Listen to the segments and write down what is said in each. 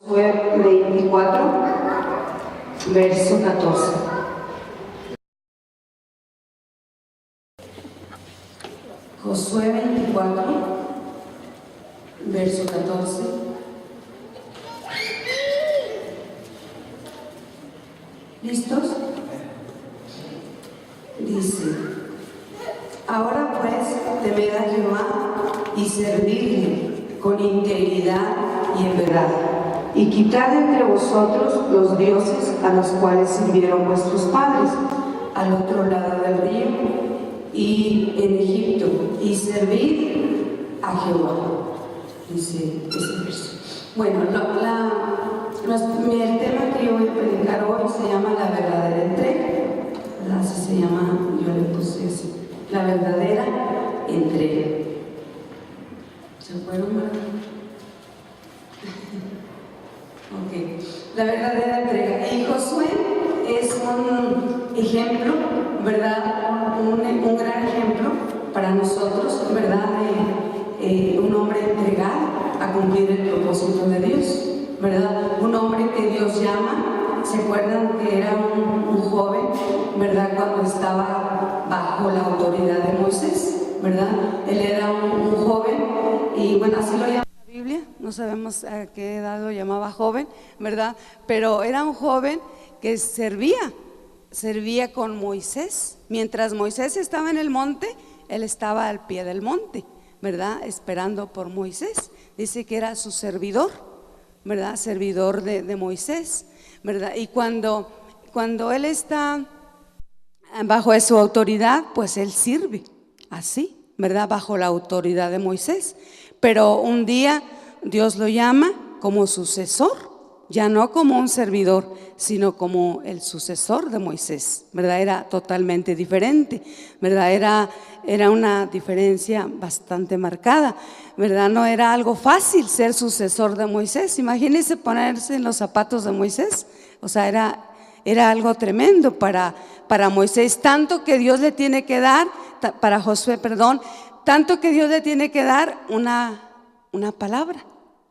Josué 24, verso 14. Josué 24, verso 14. ¿Listos? Dice: ahora pues temed a Jehová y servidle con integridad y en verdad, y quitad entre vosotros los dioses a los cuales sirvieron vuestros padres al otro lado del río y en Egipto, y servid a Jehová. Dice este verso. Bueno, el tema que yo voy a predicar hoy se llama la verdadera entrega, ¿verdad? Así se llama, yo le puse así, la verdadera entrega. ¿Se fueron, verdad? Ok, la verdadera entrega. Y Josué es un ejemplo, ¿verdad? Un gran ejemplo para nosotros, ¿verdad? Un hombre entregado a cumplir el propósito de Dios, ¿verdad? Un hombre que Dios llama. ¿Se acuerdan que era un joven, ¿verdad? Cuando estaba bajo la autoridad de Moisés, ¿verdad? Él era un joven y bueno, así lo llama la Biblia. No sabemos a qué edad lo llamaba joven, ¿verdad? Pero era un joven que servía con Moisés. Mientras Moisés estaba en el monte, él estaba al pie del monte, ¿verdad? Esperando por Moisés. Dice que era su servidor, ¿verdad? Servidor de Moisés, ¿verdad? Y cuando él está bajo su autoridad, pues él sirve así, ¿verdad? Bajo la autoridad de Moisés. Pero un día Dios lo llama como sucesor, ya no como un servidor, sino como el sucesor de Moisés, ¿verdad? Era totalmente diferente, ¿verdad? Era una diferencia bastante marcada, ¿verdad? No era algo fácil ser sucesor de Moisés. Imagínense ponerse en los zapatos de Moisés. O sea, era algo tremendo para Moisés, tanto que Dios le tiene que dar, para Josué, perdón, tanto que Dios le tiene que dar una palabra,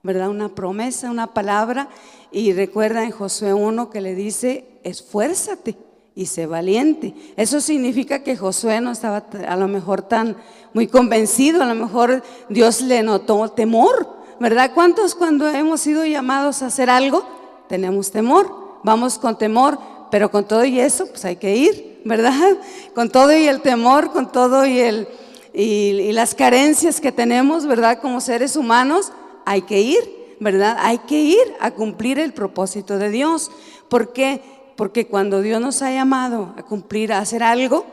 ¿verdad? Una promesa, una palabra. Y recuerda en Josué 1 que le dice: esfuérzate y sé valiente. Eso significa que Josué no estaba a lo mejor tan muy convencido, a lo mejor Dios le notó temor, ¿verdad? ¿Cuántos cuando hemos sido llamados a hacer algo tenemos temor? Vamos con temor, pero con todo y eso pues hay que ir, ¿verdad? Con todo y el temor, con todo y las carencias que tenemos, ¿verdad? Como seres humanos hay que ir, ¿verdad? Hay que ir a cumplir el propósito de Dios. ¿Por qué? Porque cuando Dios nos ha llamado a cumplir, a hacer algo,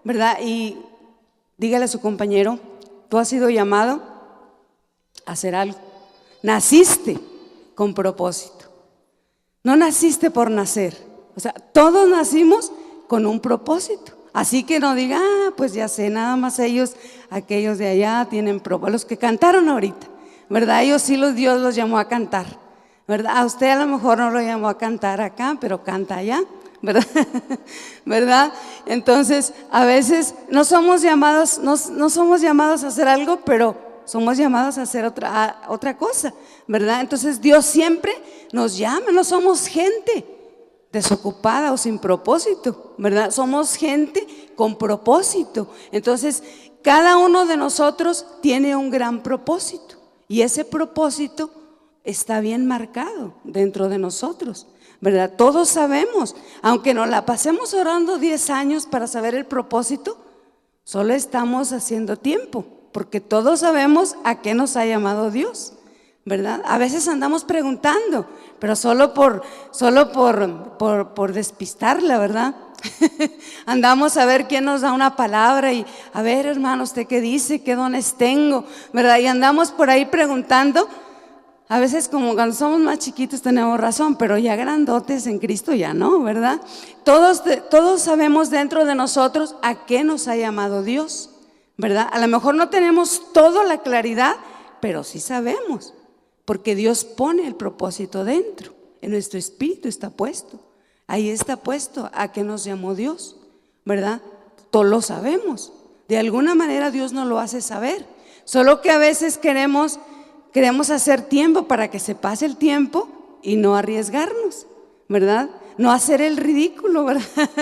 ¿verdad? Y dígale a su compañero: tú has sido llamado a hacer algo. Naciste con propósito. No naciste por nacer. O sea, todos nacimos con un propósito. Así que no diga: pues ya sé, nada más aquellos de allá tienen propósito. Los que cantaron ahorita, ¿verdad? Ellos sí, Dios los llamó a cantar, ¿verdad? A usted a lo mejor no lo llamó a cantar acá, pero canta allá, ¿verdad? ¿Verdad? Entonces, a veces no somos llamados a hacer algo, pero somos llamados a hacer otra cosa, ¿verdad? Entonces Dios siempre nos llama. No somos gente desocupada o sin propósito, ¿verdad? Somos gente con propósito. Entonces, cada uno de nosotros tiene un gran propósito. Y ese propósito está bien marcado dentro de nosotros, ¿verdad? Todos sabemos, aunque nos la pasemos orando 10 años para saber el propósito, solo estamos haciendo tiempo, porque todos sabemos a qué nos ha llamado Dios, ¿verdad? A veces andamos preguntando, pero solo por despistarla, ¿verdad? Andamos a ver quién nos da una palabra y a ver, hermano, ¿usted qué dice? ¿Qué dones tengo? ¿Verdad? Y andamos por ahí preguntando. A veces como cuando somos más chiquitos tenemos razón, pero ya grandotes en Cristo ya no, ¿verdad? Todos sabemos dentro de nosotros a qué nos ha llamado Dios, ¿verdad? A lo mejor no tenemos toda la claridad, pero sí sabemos, porque Dios pone el propósito dentro, en nuestro espíritu está puesto. Ahí está puesto a qué nos llamó Dios, ¿verdad? Todos lo sabemos. De alguna manera Dios nos lo hace saber. Solo que a veces queremos hacer tiempo para que se pase el tiempo y no arriesgarnos, ¿verdad? No hacer el ridículo, ¿verdad?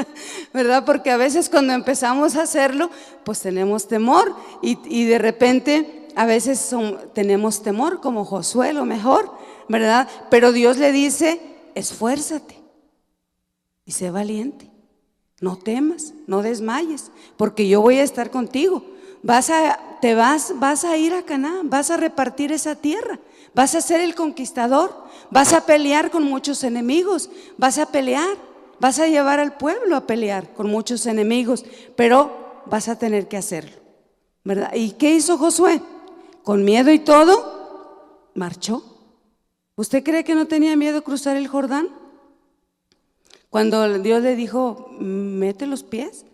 ¿Verdad? Porque a veces cuando empezamos a hacerlo, pues tenemos temor y de repente a veces tenemos temor, como Josué, lo mejor, ¿verdad? Pero Dios le dice: esfuérzate y sé valiente, no temas, no desmayes, porque yo voy a estar contigo. Vas a ir a Canaán, vas a repartir esa tierra, vas a ser el conquistador, vas a pelear con muchos enemigos, vas a pelear, vas a llevar al pueblo a pelear con muchos enemigos, pero vas a tener que hacerlo, ¿verdad? ¿Y qué hizo Josué? Con miedo y todo, marchó. ¿Usted cree que no tenía miedo de cruzar el Jordán? Cuando Dios le dijo: mete los pies,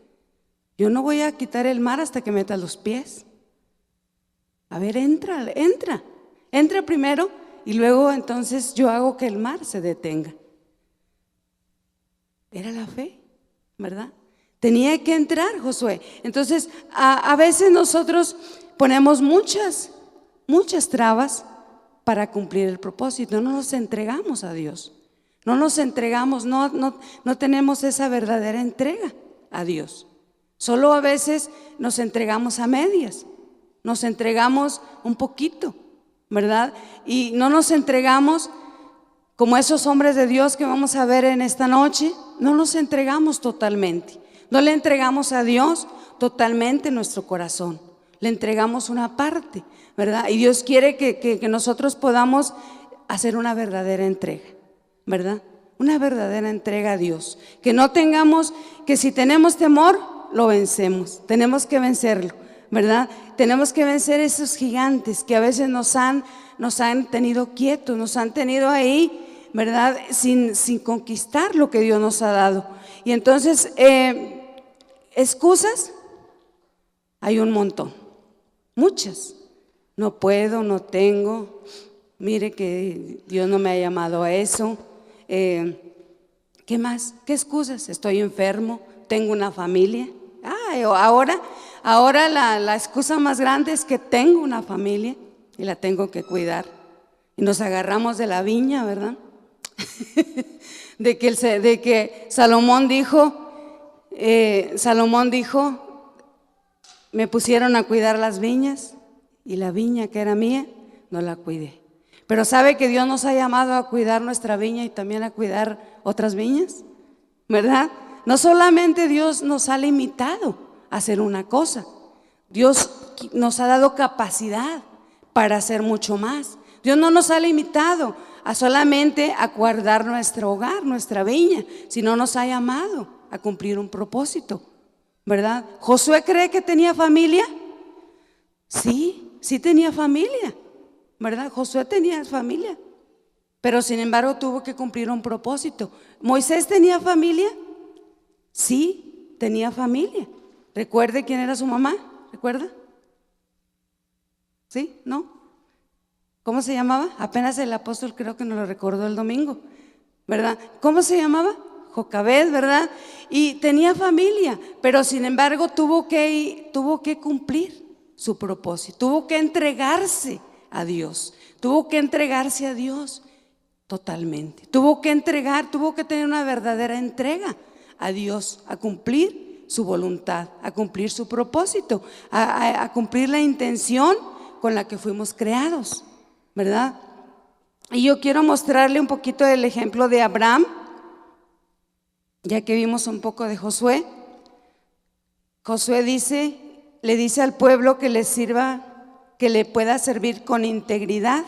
yo no voy a quitar el mar hasta que metas los pies. A ver, entra primero y luego entonces yo hago que el mar se detenga. Era la fe, ¿verdad? Tenía que entrar Josué. Entonces a veces nosotros ponemos muchas trabas para cumplir el propósito. No nos entregamos a Dios, no nos entregamos, no tenemos esa verdadera entrega a Dios. Solo a veces nos entregamos a medias, nos entregamos un poquito, ¿verdad? Y no nos entregamos como esos hombres de Dios que vamos a ver en esta noche. No nos entregamos totalmente, no le entregamos a Dios totalmente nuestro corazón, le entregamos una parte, ¿verdad? Y Dios quiere que nosotros podamos hacer una verdadera entrega, ¿verdad? Una verdadera entrega a Dios. Que no tengamos, que si tenemos temor, lo vencemos. Tenemos que vencerlo, ¿verdad? Tenemos que vencer esos gigantes que a veces nos han tenido quietos, nos han tenido ahí, ¿verdad? Sin conquistar lo que Dios nos ha dado. Y entonces, excusas hay un montón, muchas. No puedo, no tengo, mire que Dios no me ha llamado a eso. ¿Qué más? ¿Qué excusas? Estoy enfermo, tengo una familia. Ahora la excusa más grande es que tengo una familia y la tengo que cuidar. Y nos agarramos de la viña, ¿verdad? de que Salomón dijo, me pusieron a cuidar las viñas y la viña que era mía no la cuidé. Pero ¿sabe que Dios nos ha llamado a cuidar nuestra viña y también a cuidar otras viñas? ¿Verdad? No solamente Dios nos ha limitado a hacer una cosa, Dios nos ha dado capacidad para hacer mucho más. Dios no nos ha limitado a solamente a guardar nuestro hogar, nuestra viña, sino nos ha llamado a cumplir un propósito, ¿verdad? ¿Josué cree que tenía familia? Sí tenía familia, ¿verdad? Josué tenía familia, pero sin embargo tuvo que cumplir un propósito. ¿Moisés tenía familia? Sí, tenía familia. ¿Recuerde quién era su mamá? ¿Recuerda? ¿Sí? ¿No? ¿Cómo se llamaba? Apenas el apóstol creo que nos lo recordó el domingo, ¿verdad? ¿Cómo se llamaba? Jocabed, ¿verdad? Y tenía familia, pero sin embargo tuvo que cumplir su propósito, tuvo que entregarse a Dios, totalmente, tuvo que tener una verdadera entrega a Dios, a cumplir su voluntad, a cumplir su propósito, a cumplir la intención con la que fuimos creados, ¿verdad? Y yo quiero mostrarle un poquito del ejemplo de Abraham, ya que vimos un poco de Josué. Josué le dice al pueblo que le sirva, que le pueda servir con integridad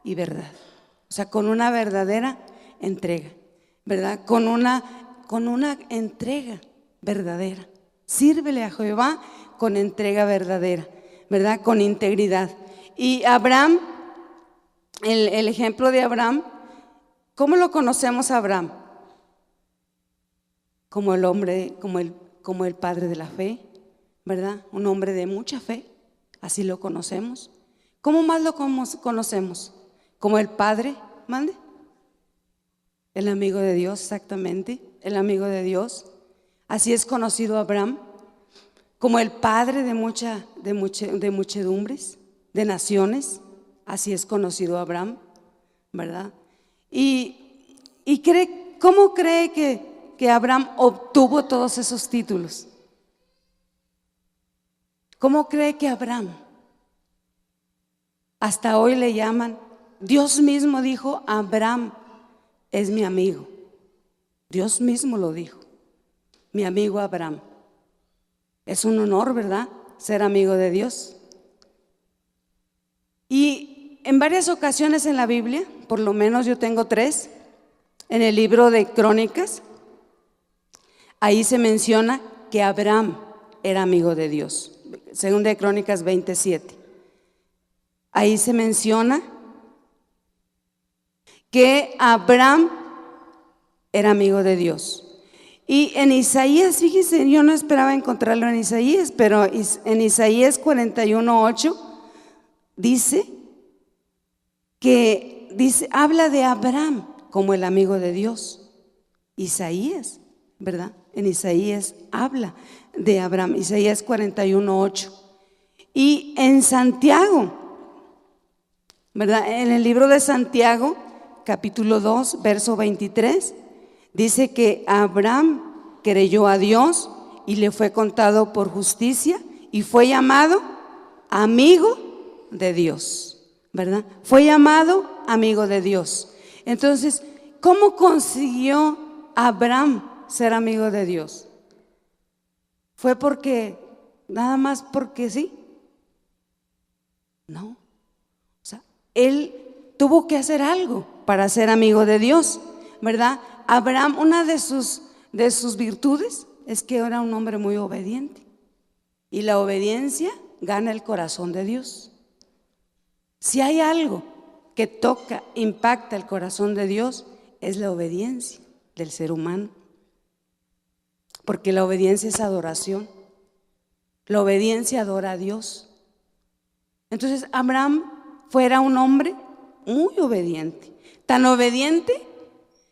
y verdad, o sea, con una verdadera entrega, ¿verdad? Con una entrega verdadera. Sírvele a Jehová con entrega verdadera, ¿verdad? Con integridad. Y Abraham, el ejemplo de Abraham, ¿cómo lo conocemos a Abraham? Como el hombre, como el padre de la fe, ¿verdad? Un hombre de mucha fe, así lo conocemos. ¿Cómo más lo conocemos? Como el padre, mande. El amigo de Dios, exactamente, el amigo de Dios. Así es conocido Abraham, como el padre de muchedumbres, de naciones. Así es conocido Abraham, ¿verdad? ¿Cómo cree que Abraham obtuvo todos esos títulos? ¿Cómo cree que Abraham? Hasta hoy le llaman, Dios mismo dijo, Abraham es mi amigo. Dios mismo lo dijo, mi amigo Abraham. Es un honor, ¿verdad?, ser amigo de Dios. Y en varias ocasiones en la Biblia, por lo menos yo tengo 3, en el libro de Crónicas, ahí se menciona que Abraham era amigo de Dios. Según de Crónicas 27. Ahí se menciona que Abraham era amigo de Dios. Y en Isaías, fíjense, yo no esperaba encontrarlo en Isaías, pero en Isaías 41:8 habla de Abraham como el amigo de Dios. Isaías, ¿verdad? En Isaías habla de Abraham, Isaías 41:8. Y en Santiago, ¿verdad? En el libro de Santiago, capítulo 2, verso 23, dice que Abraham creyó a Dios y le fue contado por justicia y fue llamado amigo de Dios, ¿verdad? Fue llamado amigo de Dios. Entonces, ¿cómo consiguió Abraham ser amigo de Dios? ¿Fue nada más porque sí? No. O sea, él tuvo que hacer algo para ser amigo de Dios, ¿verdad? Abraham, una de sus virtudes es que era un hombre muy obediente. Y la obediencia gana el corazón de Dios. Si hay algo que toca, impacta el corazón de Dios, es la obediencia del ser humano. Porque la obediencia es adoración. La obediencia adora a Dios. Entonces Abraham fuera un hombre muy obediente. Tan obediente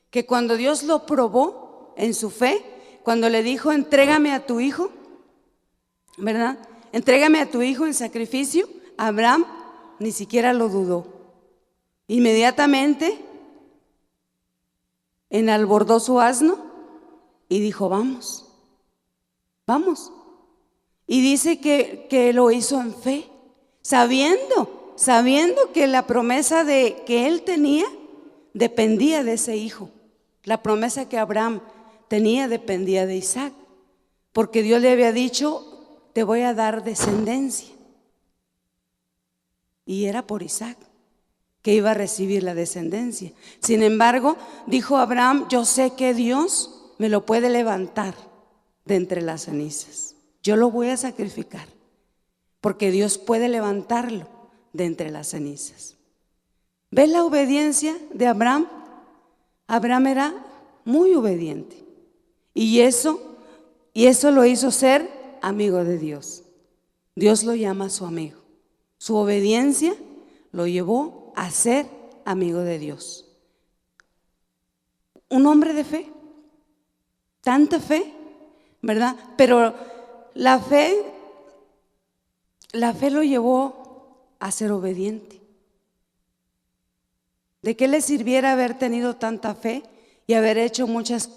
que cuando Dios lo probó en su fe, cuando le dijo, entrégame a tu hijo, ¿verdad? Entrégame a tu hijo en sacrificio, Abraham ni siquiera lo dudó. Inmediatamente enalbordó su asno y dijo, vamos. Y dice que lo hizo en fe, sabiendo que la promesa que él tenía dependía de ese hijo. La promesa que Abraham tenía dependía de Isaac, porque Dios le había dicho, te voy a dar descendencia. Y era por Isaac que iba a recibir la descendencia. Sin embargo, dijo Abraham, yo sé que Dios me lo puede levantar de entre las cenizas. Yo lo voy a sacrificar, porque Dios puede levantarlo de entre las cenizas. ¿Ves la obediencia de Abraham? Abraham era muy obediente y eso lo hizo ser amigo de Dios. Dios lo llama su amigo. Su obediencia lo llevó a ser amigo de Dios. Un hombre de fe, tanta fe, ¿verdad? Pero la fe lo llevó a ser obediente. ¿De qué le sirviera haber tenido tanta fe y haber hecho muchas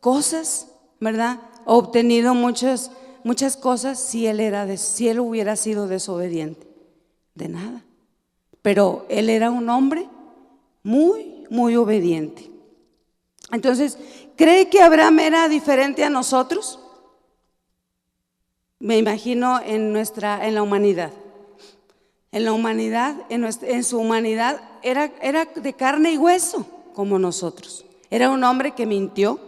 cosas, ¿verdad? Obtenido muchas cosas si él hubiera sido desobediente? De nada. Pero él era un hombre muy, muy obediente. Entonces, ¿cree que Abraham era diferente a nosotros? Me imagino en la humanidad. En la humanidad, en su humanidad, era de carne y hueso como nosotros. Era un hombre que mintió.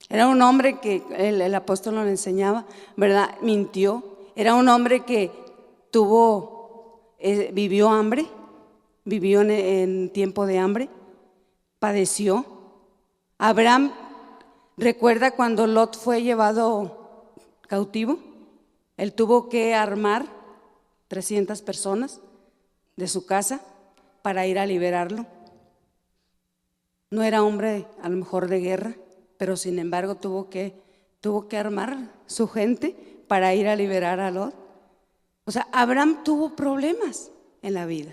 Era un hombre que el apóstol nos enseñaba, ¿verdad? Mintió. Era un hombre que vivió hambre, vivió en tiempo de hambre, padeció. Abraham, ¿recuerda cuando Lot fue llevado cautivo? Él tuvo que armar 300 personas de su casa para ir a liberarlo. No era hombre a lo mejor de guerra, pero sin embargo tuvo que armar su gente para ir a liberar a Lot. O sea, Abraham tuvo problemas en la vida.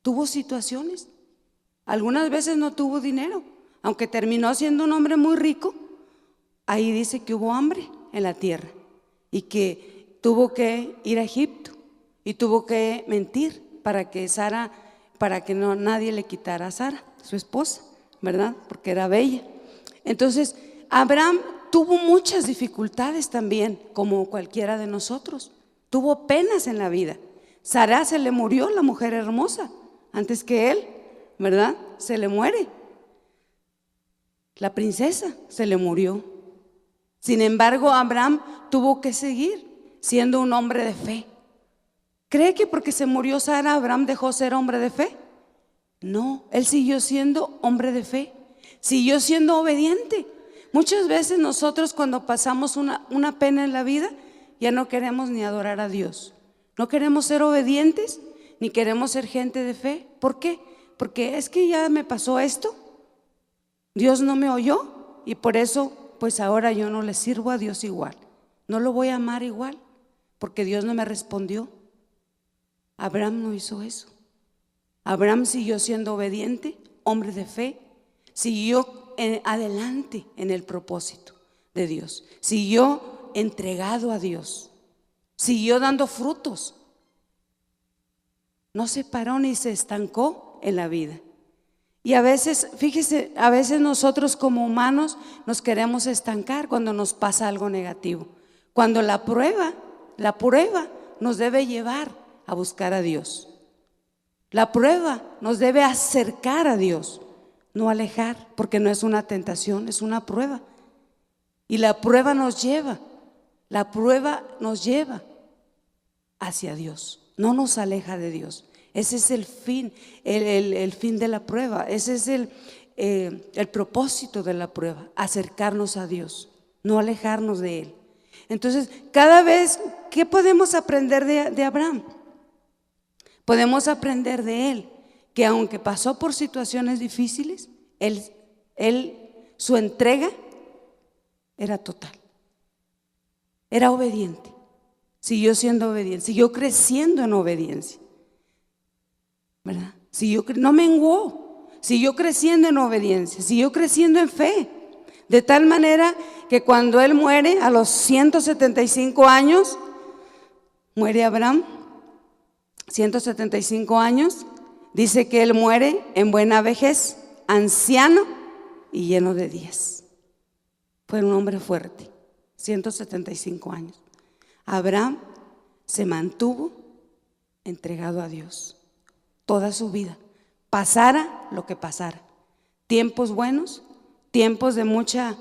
tuvo situaciones. Algunas veces no tuvo dinero, aunque terminó siendo un hombre muy rico. Ahí dice que hubo hambre en la tierra y que tuvo que ir a Egipto y tuvo que mentir para que nadie le quitara a Sara, su esposa, ¿verdad? Porque era bella. Entonces, Abraham tuvo muchas dificultades también, como cualquiera de nosotros. Tuvo penas en la vida. Sara se le murió, la mujer hermosa, antes que él, ¿verdad? Se le muere. La princesa se le murió. Sin embargo, Abraham tuvo que seguir siendo un hombre de fe. ¿Cree que porque se murió Sara, Abraham dejó ser hombre de fe? No, él siguió siendo hombre de fe, siguió siendo obediente. Muchas veces nosotros, cuando pasamos una pena en la vida, ya no queremos ni adorar a Dios. No queremos ser obedientes, ni queremos ser gente de fe. ¿Por qué? Porque es que ya me pasó esto, Dios no me oyó y por eso pues ahora yo no le sirvo a Dios igual, no lo voy a amar igual, porque Dios no me respondió. Abraham no hizo eso. Abraham siguió siendo obediente, hombre de fe, siguió adelante en el propósito de Dios, siguió entregado a Dios, siguió dando frutos. No se paró ni se estancó en la vida. Y a veces, fíjese, a veces nosotros como humanos nos queremos estancar cuando nos pasa algo negativo. Cuando la prueba nos debe llevar a buscar a Dios. La prueba nos debe acercar a Dios, no alejar, porque no es una tentación, es una prueba. Y la prueba nos lleva hacia Dios, no nos aleja de Dios. Ese es el fin, el fin de la prueba. Ese es el propósito de la prueba, acercarnos a Dios, no alejarnos de Él. Entonces, cada vez, ¿qué podemos aprender de Abraham? Podemos aprender de él que aunque pasó por situaciones difíciles, su entrega era total. Era obediente, siguió siendo obediente, siguió creciendo en obediencia, ¿verdad? No menguó, siguió creciendo en obediencia, siguió creciendo en fe. De tal manera que cuando él muere a los 175 años, muere Abraham, 175 años, dice que él muere en buena vejez, anciano y lleno de días. Fue un hombre fuerte, 175 años. Abraham se mantuvo entregado a Dios toda su vida, pasara lo que pasara. Tiempos buenos, tiempos de mucha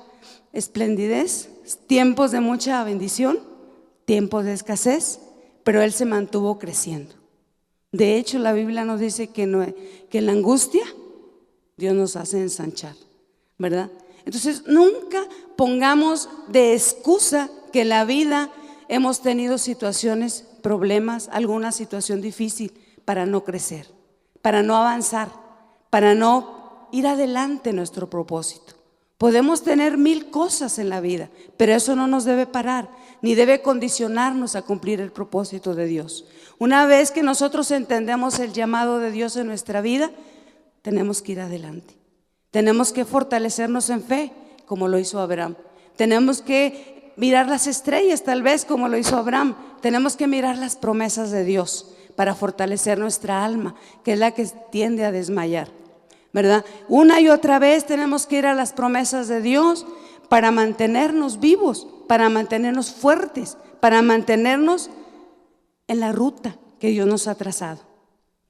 esplendidez, tiempos de mucha bendición, tiempos de escasez, pero él se mantuvo creciendo. De hecho, la Biblia nos dice que en la angustia Dios nos hace ensanchar, ¿verdad? Entonces, nunca pongamos de excusa que en la vida hemos tenido situaciones, problemas, alguna situación difícil para no crecer, para no avanzar, para no ir adelante en nuestro propósito. Podemos tener 1000 cosas en la vida, pero eso no nos debe parar, ni debe condicionarnos a cumplir el propósito de Dios. Una vez que nosotros entendemos el llamado de Dios en nuestra vida, tenemos que ir adelante. Tenemos que fortalecernos en fe, como lo hizo Abraham. Tenemos que mirar las estrellas, tal vez como lo hizo Abraham. Tenemos que mirar las promesas de Dios para fortalecer nuestra alma, que es la que tiende a desmayar, ¿verdad? Una y otra vez tenemos que ir a las promesas de Dios para mantenernos vivos, para mantenernos fuertes, para mantenernos en la ruta que Dios nos ha trazado.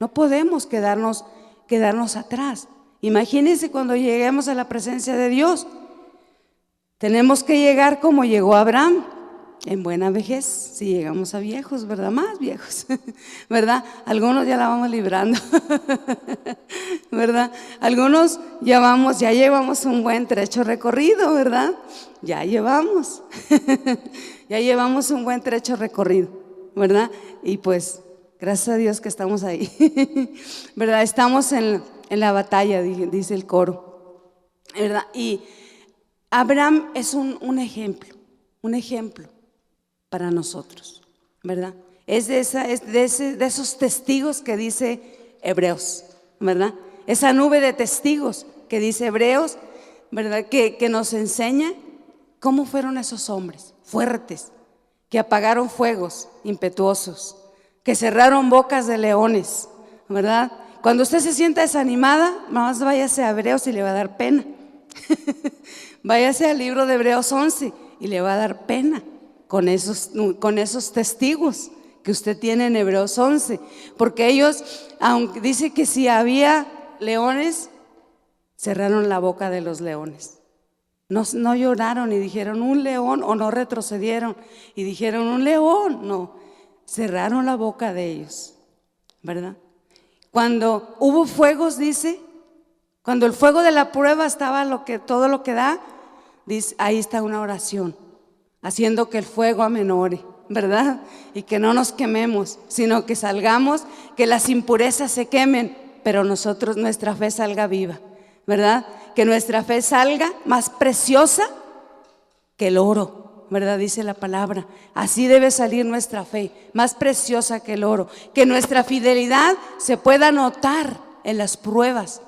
No podemos quedarnos atrás. Imagínense cuando lleguemos a la presencia de Dios. Tenemos que llegar como llegó Abraham, en buena vejez, si llegamos a viejos, ¿verdad? Más viejos, ¿verdad? Algunos ya la vamos librando, ¿verdad? Algunos ya llevamos un buen trecho recorrido, ¿verdad? Ya llevamos un buen trecho recorrido, ¿verdad? Y pues, gracias a Dios que estamos ahí, ¿verdad? Estamos en la batalla, dice el coro, ¿verdad? Y Abraham es un ejemplo para nosotros, ¿verdad? Es de esos testigos que dice Hebreos, ¿verdad? Esa nube de testigos que dice Hebreos, ¿verdad? Que nos enseña cómo fueron esos hombres fuertes, que apagaron fuegos impetuosos, que cerraron bocas de leones, ¿verdad? Cuando usted se sienta desanimada, más váyase a Hebreos y le va a dar pena. Váyase al libro de Hebreos 11 y le va a dar pena con esos testigos que usted tiene en Hebreos 11, porque ellos, aunque dice que si había leones, cerraron la boca de los leones. No lloraron y dijeron un león, o no retrocedieron y dijeron un león, no, cerraron la boca de ellos, ¿verdad? Cuando hubo fuegos, dice, cuando el fuego de la prueba estaba todo lo que da, dice, ahí está una oración, haciendo que el fuego amenore, ¿verdad? Y que no nos quememos, sino que salgamos, que las impurezas se quemen, pero nuestra fe salga viva, ¿verdad? Que nuestra fe salga más preciosa que el oro, ¿verdad? Dice la palabra. Así debe salir nuestra fe, más preciosa que el oro. Que nuestra fidelidad se pueda notar en las pruebas,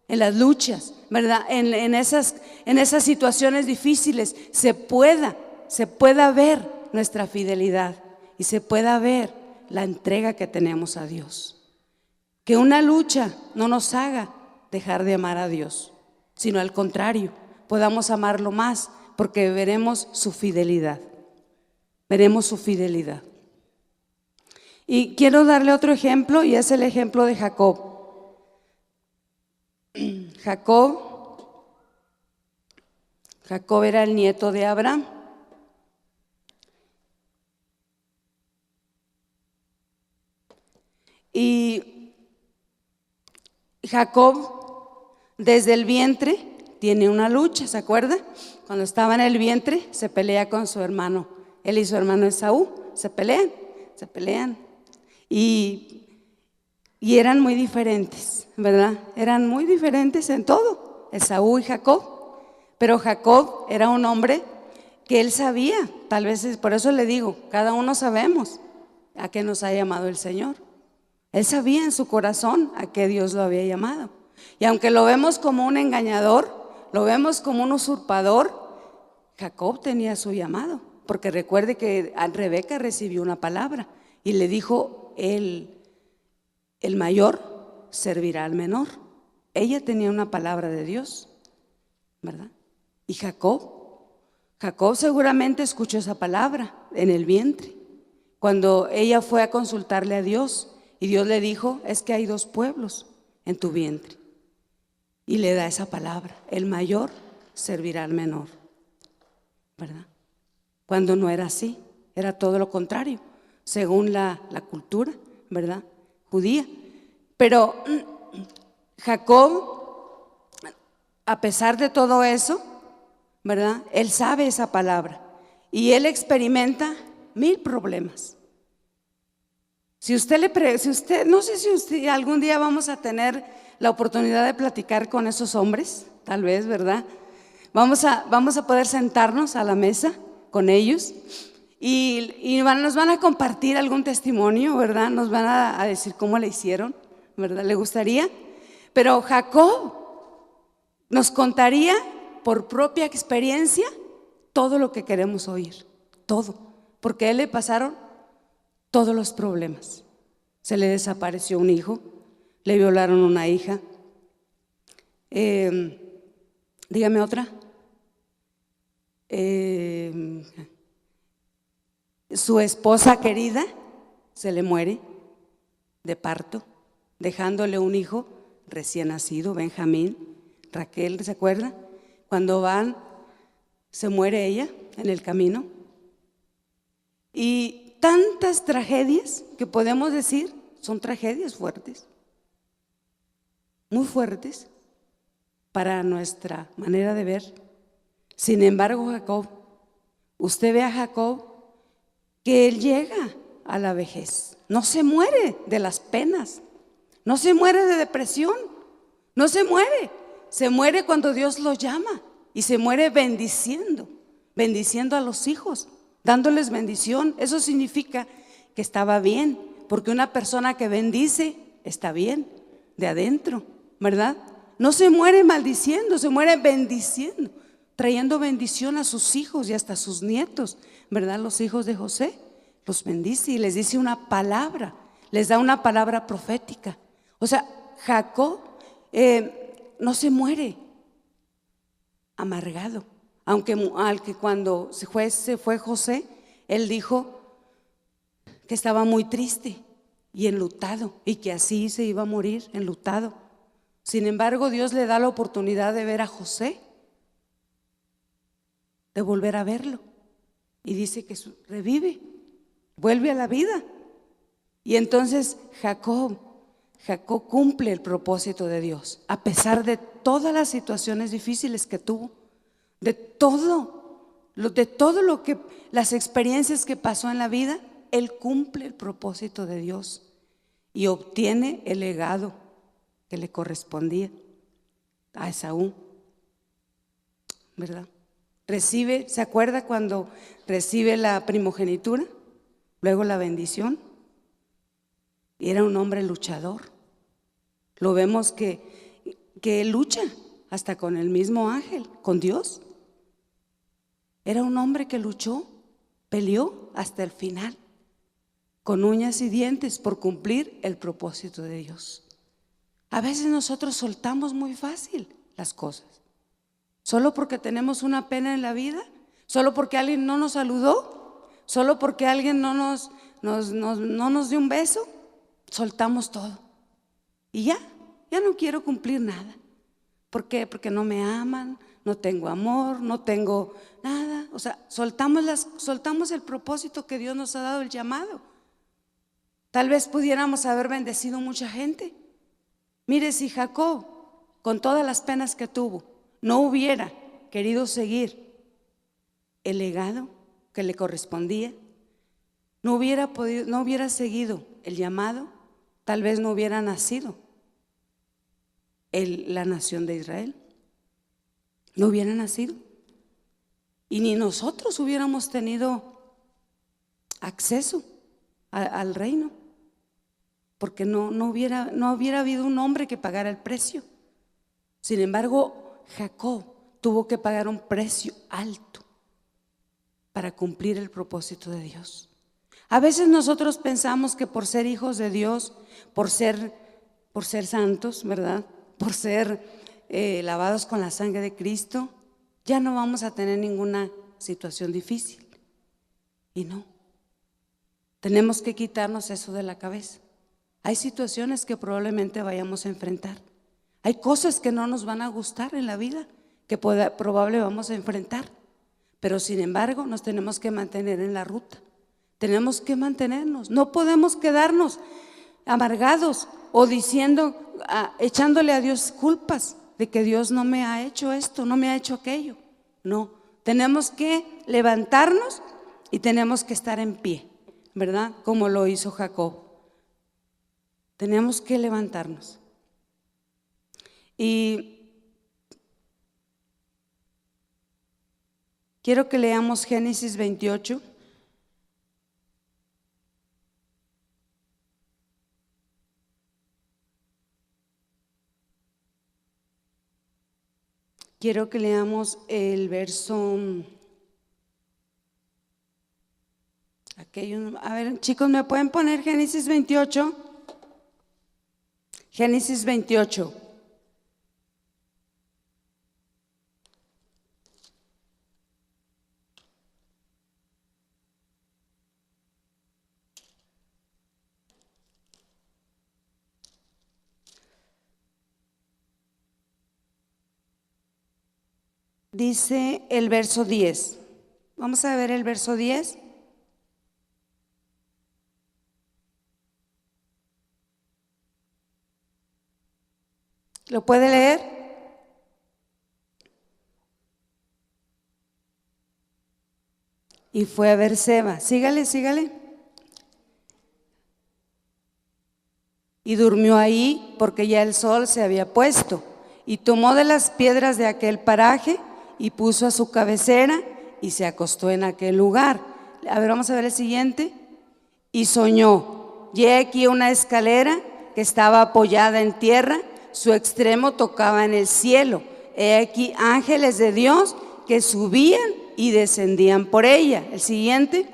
en las luchas, ¿verdad? En esas situaciones difíciles se pueda ver nuestra fidelidad y se pueda ver la entrega que tenemos a Dios. Que una lucha no nos haga dejar de amar a Dios, sino al contrario, podamos amarlo más, porque veremos su fidelidad. Veremos su fidelidad. Y quiero darle otro ejemplo, y es el ejemplo de Jacob. Jacob era el nieto de Abraham. Y Jacob, desde el vientre, tiene una lucha, ¿se acuerda? Cuando estaba en el vientre, se pelea con su hermano. Él y su hermano Esaú se pelean. Y eran muy diferentes, ¿verdad? Eran muy diferentes en todo, Esaú y Jacob. Pero Jacob era un hombre que él sabía, tal vez por eso le digo, cada uno sabemos a qué nos ha llamado el Señor. Él sabía en su corazón a qué Dios lo había llamado. Y aunque lo vemos como un engañador, lo vemos como un usurpador, Jacob tenía su llamado. Porque recuerde que Rebeca recibió una palabra y le dijo, el mayor servirá al menor. Ella tenía una palabra de Dios, ¿verdad? Y Jacob seguramente escuchó esa palabra en el vientre, cuando ella fue a consultarle a Dios. Y Dios le dijo, es que hay 2 pueblos en tu vientre. Y le da esa palabra, el mayor servirá al menor, ¿verdad? Cuando no era así, era todo lo contrario, según la cultura, ¿verdad? Judía. Pero Jacob, a pesar de todo eso, ¿verdad? Él sabe esa palabra y él experimenta 1000 problemas. No sé si usted algún día vamos a tener la oportunidad de platicar con esos hombres, tal vez, ¿verdad? Vamos a poder sentarnos a la mesa con ellos y nos van a compartir algún testimonio, ¿verdad? Nos van a decir cómo le hicieron, ¿verdad? ¿Le gustaría? Pero Jacob nos contaría por propia experiencia todo lo que queremos oír, todo, porque a él le pasaron todos los problemas. Se le desapareció un hijo, le violaron una hija. Dígame otra. Su esposa querida se le muere de parto, dejándole un hijo recién nacido, Benjamín. Raquel, ¿se acuerda? Cuando se muere ella en el camino. Y tantas tragedias que podemos decir son tragedias fuertes, muy fuertes para nuestra manera de ver. Sin embargo, Jacob, usted ve a Jacob que él llega a la vejez, no se muere de las penas, no se muere de depresión, no se muere cuando Dios lo llama y se muere bendiciendo a los hijos, dándoles bendición. Eso significa que estaba bien, porque una persona que bendice está bien, de adentro, ¿verdad? No se muere maldiciendo, se muere bendiciendo, trayendo bendición a sus hijos y hasta a sus nietos, ¿verdad? Los hijos de José los bendice y les dice una palabra, les da una palabra profética. O sea, Jacob no se muere amargado, aunque cuando se fue José, él dijo que estaba muy triste y enlutado y que así se iba a morir enlutado. Sin embargo, Dios le da la oportunidad de ver a José, de volver a verlo, y dice que revive, vuelve a la vida. Y entonces Jacob cumple el propósito de Dios, a pesar de todas las situaciones difíciles que tuvo, de todo lo que, las experiencias que pasó en la vida. Él cumple el propósito de Dios y obtiene el legado que le correspondía a Esaú, ¿verdad? Recibe, ¿se acuerda cuando recibe la primogenitura? Luego la bendición. Y era un hombre luchador. Lo vemos que él lucha hasta con el mismo ángel, con Dios. Era un hombre que luchó, peleó hasta el final, con uñas y dientes por cumplir el propósito de Dios. A veces nosotros soltamos muy fácil las cosas, solo porque tenemos una pena en la vida, solo porque alguien no nos saludó, solo porque alguien no nos dio un beso, soltamos todo y ya no quiero cumplir nada. ¿Por qué? Porque no me aman, no tengo amor, no tengo nada. O sea, soltamos el propósito que Dios nos ha dado, el llamado. Tal vez pudiéramos haber bendecido mucha gente. Mire, si Jacob, con todas las penas que tuvo, no hubiera querido seguir el legado que le correspondía, no hubiera seguido el llamado, tal vez no hubiera nacido la nación de Israel. No hubiera nacido. Y ni nosotros hubiéramos tenido acceso al reino, porque no hubiera habido un hombre que pagara el precio. Sin embargo, Jacob tuvo que pagar un precio alto para cumplir el propósito de Dios. A veces nosotros pensamos que por ser hijos de Dios, por ser santos, ¿verdad? Por ser lavados con la sangre de Cristo, ya no vamos a tener ninguna situación difícil. Y no, tenemos que quitarnos eso de la cabeza. Hay situaciones que probablemente vayamos a enfrentar. Hay cosas que no nos van a gustar en la vida, que probablemente vamos a enfrentar. Pero sin embargo nos tenemos que mantener en la ruta. Tenemos que mantenernos. No podemos quedarnos amargados o echándole a Dios culpas de que Dios no me ha hecho esto, no me ha hecho aquello. No, tenemos que levantarnos y tenemos que estar en pie, ¿verdad? Como lo hizo Jacob. Tenemos que levantarnos. Y quiero que leamos Génesis 28. Quiero que leamos el verso. A ver, chicos, ¿me pueden poner Génesis 28? Génesis 28. Dice el verso 10. Vamos a ver el verso 10. ¿Lo puede leer? Y fue a Beerseba. Sígale. Y durmió ahí porque ya el sol se había puesto. Y tomó de las piedras de aquel paraje y puso a su cabecera y se acostó en aquel lugar. A ver, vamos a ver el siguiente. Y soñó, y he aquí una escalera que estaba apoyada en tierra, su extremo tocaba en el cielo. He aquí ángeles de Dios que subían y descendían por ella. El siguiente.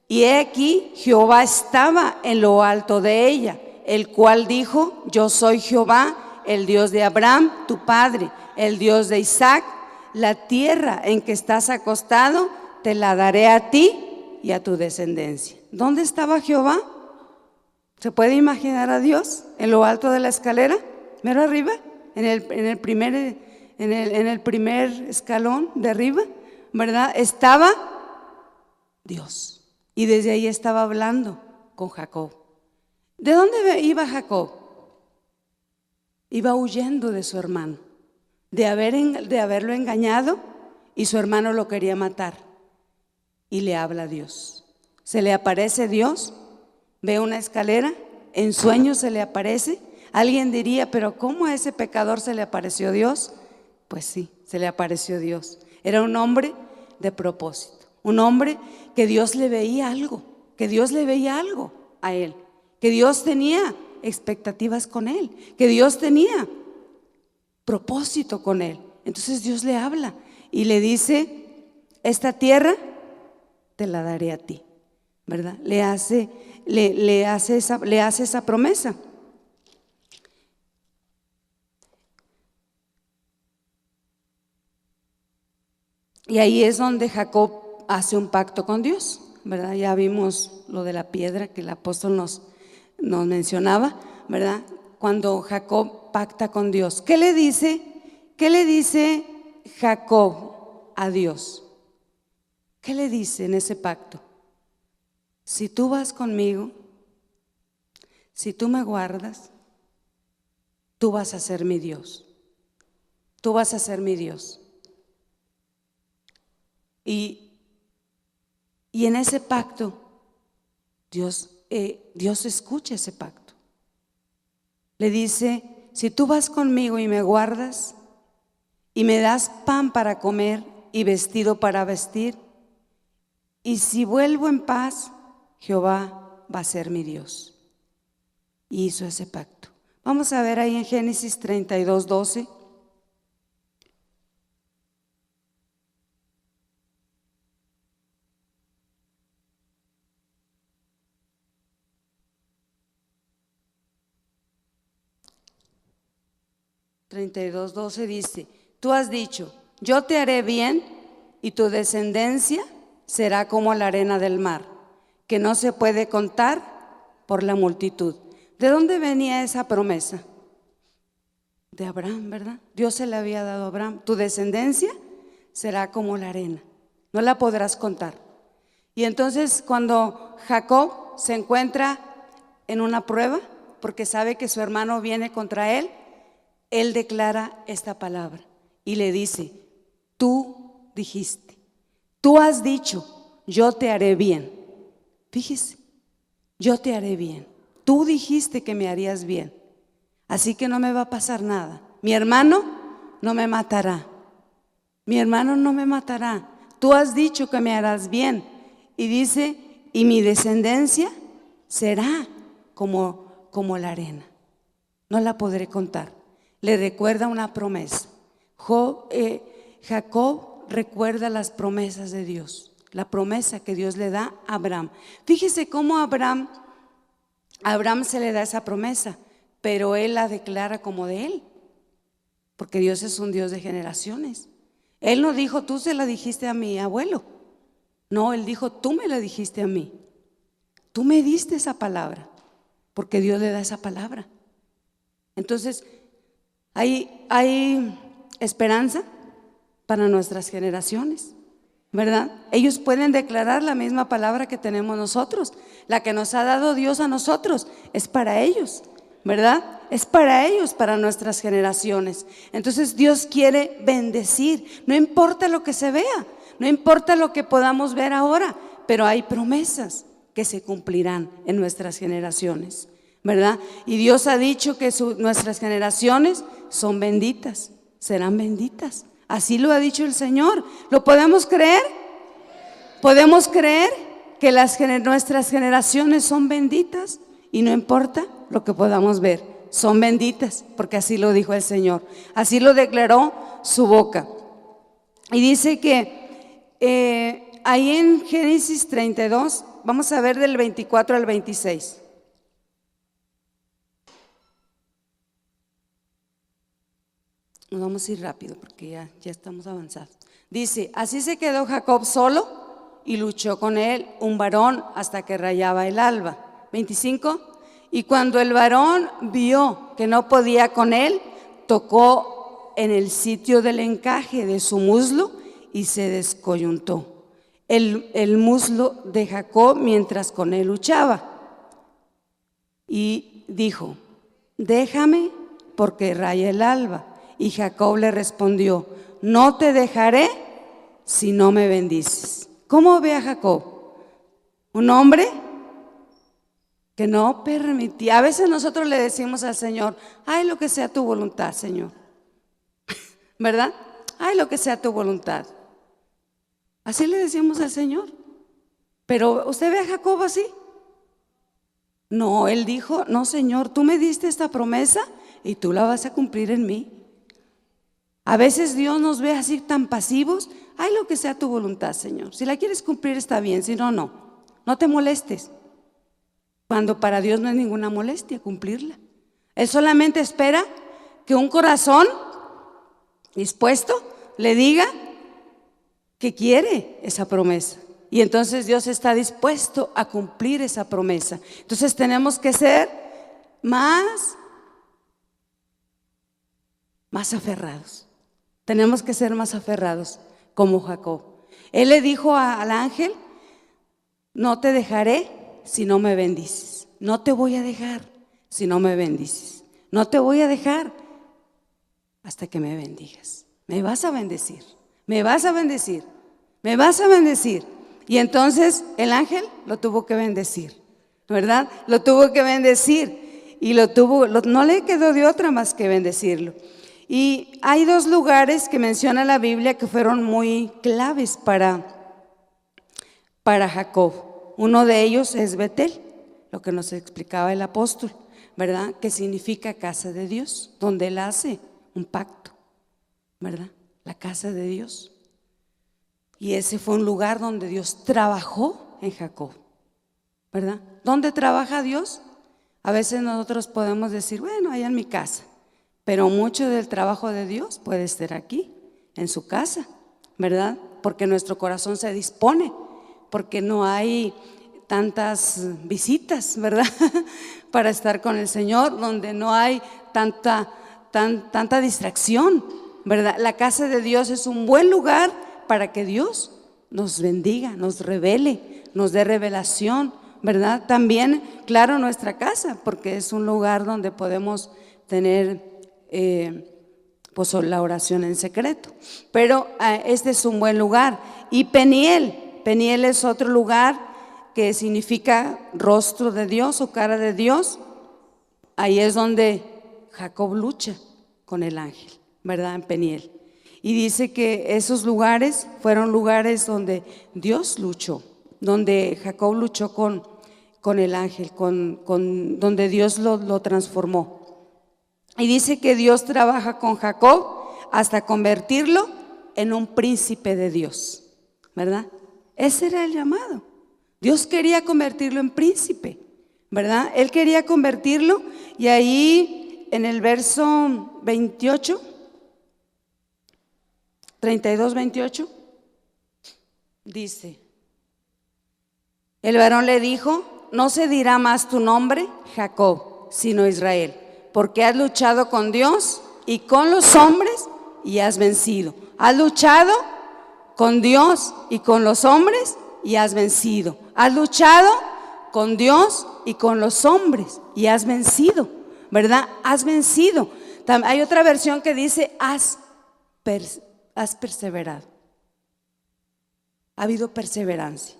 Y he aquí Jehová estaba en lo alto de ella, el cual dijo: yo soy Jehová, el Dios de Abraham, tu padre, el Dios de Isaac. La tierra en que estás acostado te la daré a ti y a tu descendencia. ¿Dónde estaba Jehová? ¿Se puede imaginar a Dios en lo alto de la escalera? Mero arriba, en el primer escalón de arriba, ¿verdad? Estaba Dios, y desde ahí estaba hablando con Jacob. ¿De dónde iba Jacob? Iba huyendo de su hermano, de haberlo engañado, y su hermano lo quería matar. Y le habla a Dios. Se le aparece Dios, ve una escalera, en sueños se le aparece. Alguien diría: pero ¿cómo a ese pecador se le apareció Dios? Pues sí, se le apareció Dios. Era un hombre de propósito, un hombre que Dios le veía algo, que Dios le veía algo a él, que Dios tenía expectativas con él, que Dios tenía propósito con él. Entonces Dios le habla y le dice: esta tierra te la daré a ti, ¿verdad? Le hace esa promesa. Y ahí es donde Jacob hace un pacto con Dios, ¿verdad? Ya vimos lo de la piedra que el apóstol nos mencionaba, ¿verdad? Cuando Jacob pacta con Dios, ¿qué le dice Jacob a Dios? ¿Qué le dice en ese pacto? Si tú vas conmigo, si tú me guardas, tú vas a ser mi Dios. Tú vas a ser mi Dios. Y en ese pacto, Dios escucha ese pacto. Le dice: si tú vas conmigo y me guardas, y me das pan para comer y vestido para vestir, y si vuelvo en paz, Jehová va a ser mi Dios. Y hizo ese pacto. Vamos a ver ahí en Génesis 32:12. Dice: tú has dicho: yo te haré bien, y tu descendencia será como la arena del mar, que no se puede contar por la multitud. ¿De dónde venía esa promesa? De Abraham, ¿verdad? Dios se la había dado a Abraham: tu descendencia será como la arena, no la podrás contar. Y entonces cuando Jacob se encuentra en una prueba, porque sabe que su hermano viene contra él declara esta palabra y le dice: tú dijiste, tú has dicho, yo te haré bien. Fíjese, yo te haré bien. Tú dijiste que me harías bien, así que no me va a pasar nada. Mi hermano no me matará. Mi hermano no me matará. Tú has dicho que me harás bien. Y dice: y mi descendencia será como la arena, no la podré contar. Le recuerda una promesa. Jacob recuerda las promesas de Dios, la promesa que Dios le da a Abraham. Fíjese cómo a Abraham se le da esa promesa, pero él la declara como de él, porque Dios es un Dios de generaciones. Él no dijo: tú se la dijiste a mi abuelo. No, él dijo: tú me la dijiste a mí. Tú me diste esa palabra, porque Dios le da esa palabra. Entonces hay esperanza para nuestras generaciones, ¿verdad? Ellos pueden declarar la misma palabra que tenemos nosotros. La que nos ha dado Dios a nosotros es para ellos, ¿verdad? Es para ellos, para nuestras generaciones. Entonces Dios quiere bendecir, no importa lo que se vea, no importa lo que podamos ver ahora, pero hay promesas que se cumplirán en nuestras generaciones, ¿verdad? Y Dios ha dicho que nuestras generaciones son benditas, serán benditas. Así lo ha dicho el Señor. ¿Lo podemos creer? ¿Podemos creer que nuestras generaciones son benditas y no importa lo que podamos ver, son benditas, porque así lo dijo el Señor, así lo declaró su boca. Y dice que ahí en Génesis 32, vamos a ver del 24 al 26. Nos vamos a ir rápido porque ya estamos avanzados. Dice, así se quedó Jacob solo y luchó con él un varón hasta que rayaba el alba. 25. Y cuando el varón vio que no podía con él, tocó en el sitio del encaje de su muslo y se descoyuntó el muslo de Jacob mientras con él luchaba. Y dijo, déjame porque raya el alba. Y Jacob le respondió, no te dejaré si no me bendices. ¿Cómo ve a Jacob? Un hombre que no permitía. A veces nosotros le decimos al Señor, ay, lo que sea tu voluntad, Señor. ¿Verdad? Ay, lo que sea tu voluntad. Así le decimos al Señor. Pero ¿usted ve a Jacob así? No, él dijo, no, Señor, tú me diste esta promesa y tú la vas a cumplir en mí. A veces Dios nos ve así tan pasivos. Ay, lo que sea tu voluntad, Señor. Si la quieres cumplir está bien, si no, no. No te molestes. Cuando para Dios no es ninguna molestia cumplirla. Él solamente espera que un corazón dispuesto le diga que quiere esa promesa. Y entonces Dios está dispuesto a cumplir esa promesa. Entonces tenemos que ser más aferrados. Tenemos que ser más aferrados como Jacob. Él le dijo al ángel, no te dejaré si no me bendices. No te voy a dejar si no me bendices. No te voy a dejar hasta que me bendigas. Me vas a bendecir, me vas a bendecir, me vas a bendecir. Y entonces el ángel lo tuvo que bendecir, ¿verdad? Lo tuvo que bendecir y no le quedó de otra más que bendecirlo. Y hay dos lugares que menciona la Biblia que fueron muy claves para Jacob. Uno de ellos es Betel, lo que nos explicaba el apóstol, ¿verdad? Que significa casa de Dios, donde él hace un pacto, ¿verdad? La casa de Dios. Y ese fue un lugar donde Dios trabajó en Jacob, ¿verdad? ¿Dónde trabaja Dios? A veces nosotros podemos decir, bueno, allá en mi casa. Pero mucho del trabajo de Dios puede estar aquí, en su casa, ¿verdad? Porque nuestro corazón se dispone, porque no hay tantas visitas, ¿verdad? Para estar con el Señor, donde no hay tanta distracción, ¿verdad? La casa de Dios es un buen lugar para que Dios nos bendiga, nos revele, nos dé revelación, ¿verdad? También, claro, nuestra casa, porque es un lugar donde podemos tener pues la oración en secreto. Pero este es un buen lugar. Y Peniel es otro lugar que significa rostro de Dios o cara de Dios. Ahí es donde Jacob lucha con el ángel, ¿verdad? En Peniel. Y dice que esos lugares fueron lugares donde Dios luchó, donde Jacob luchó con el ángel, donde Dios lo transformó. Y dice que Dios trabaja con Jacob hasta convertirlo en un príncipe de Dios, ¿verdad? Ese era el llamado. Dios quería convertirlo en príncipe, ¿verdad? Él quería convertirlo. Y ahí en el verso 28, 32, 28, dice, el varón le dijo, no se dirá más tu nombre Jacob, sino Israel, porque has luchado con Dios y con los hombres y has vencido. Has luchado con Dios y con los hombres y has vencido. Has luchado con Dios y con los hombres y has vencido, ¿verdad? Has vencido. Hay otra versión que dice has perseverado. Ha habido perseverancia.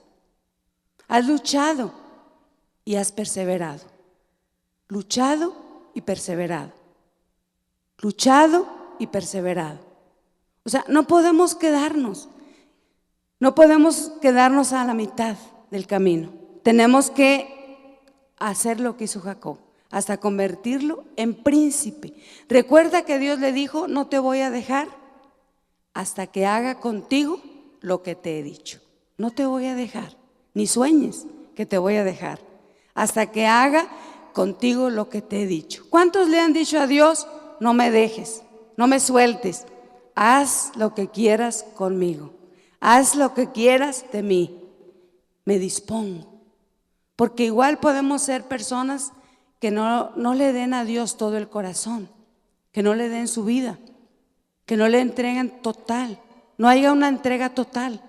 Has luchado y has perseverado. Luchado y perseverado. Luchado y perseverado. O sea, no podemos quedarnos a la mitad del camino. Tenemos que hacer lo que hizo Jacob, hasta convertirlo en príncipe. Recuerda que Dios le dijo: no te voy a dejar hasta que haga contigo lo que te he dicho. No te voy a dejar, ni sueñes que te voy a dejar, hasta que haga contigo lo que te he dicho. ¿Cuántos le han dicho a Dios: no me dejes, no me sueltes, haz lo que quieras conmigo, haz lo que quieras de mí, me dispongo? Porque igual podemos ser personas que no le den a Dios todo el corazón, que no le den su vida, que no le entreguen total, no haya una entrega total.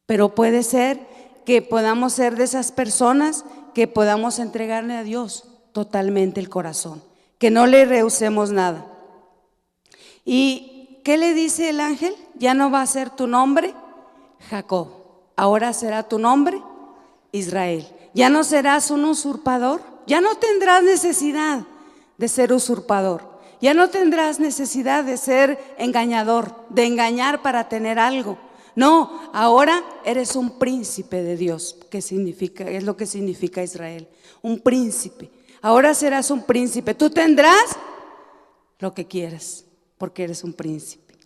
Pero puede ser que podamos ser de esas personas que podamos entregarle a Dios totalmente el corazón, que no le rehusemos nada. ¿Y qué le dice el ángel? Ya no va a ser tu nombre Jacob, ahora será tu nombre Israel. Ya no serás un usurpador, ya no tendrás necesidad de ser usurpador, ya no tendrás necesidad de ser engañador, de engañar para tener algo. No, ahora eres un príncipe de Dios, que significa, es lo que significa Israel, un príncipe. Ahora serás un príncipe, tú tendrás lo que quieras, porque eres un príncipe.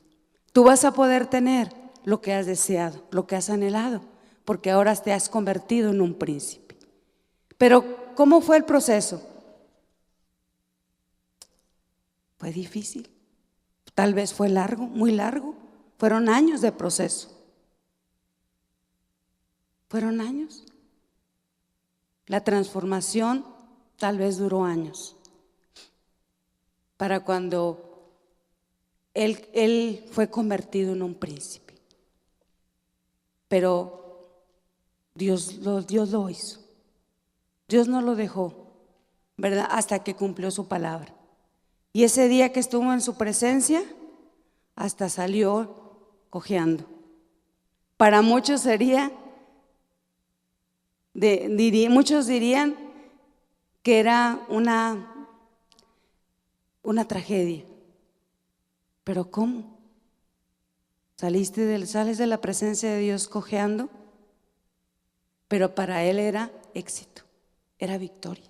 Tú vas a poder tener lo que has deseado, lo que has anhelado, porque ahora te has convertido en un príncipe. Pero ¿cómo fue el proceso? Fue difícil, tal vez fue largo, muy largo, fueron años de proceso. Fueron años. La transformación tal vez duró años. Para cuando él fue convertido en un príncipe. Pero Dios lo hizo. Dios no lo dejó, ¿verdad? Hasta que cumplió su palabra. Y ese día que estuvo en su presencia, hasta salió cojeando. Para muchos sería, muchos dirían que era una tragedia. Pero ¿cómo? Sales de la presencia de Dios cojeando, pero para él era éxito, era victoria,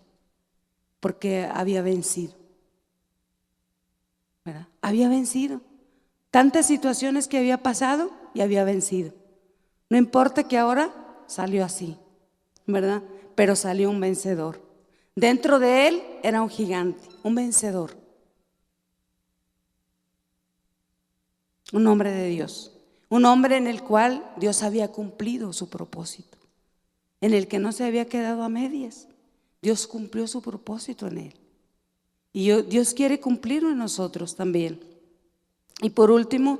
porque había vencido, ¿verdad? Había vencido tantas situaciones que había pasado y había vencido. No importa que ahora salió así, ¿verdad? Pero salió un vencedor. Dentro de él era un gigante, un vencedor, un hombre de Dios, un hombre en el cual Dios había cumplido su propósito, en el que no se había quedado a medias. Dios cumplió su propósito en él, y Dios quiere cumplirlo en nosotros también. Y por último,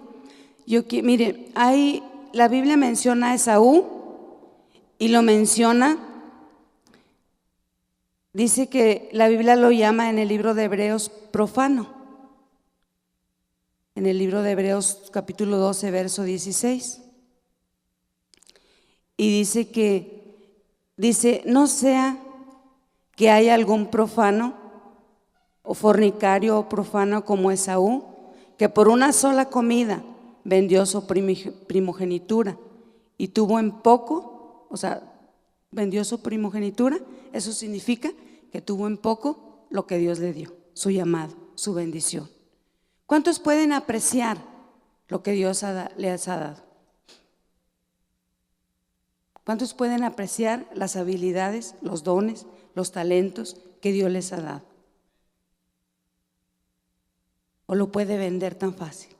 mire, la Biblia menciona a Esaú y lo menciona. Dice que la Biblia lo llama en el libro de Hebreos profano. En el libro de Hebreos capítulo 12, verso 16. Y dice, no sea que haya algún profano o fornicario o profano como Esaú, que por una sola comida vendió su primogenitura y tuvo en poco, o sea, vendió su primogenitura. Eso significa que tuvo en poco lo que Dios le dio, su llamado, su bendición. ¿Cuántos pueden apreciar lo que Dios les ha dado? ¿Cuántos pueden apreciar las habilidades, los dones, los talentos que Dios les ha dado? ¿O lo puede vender tan fácil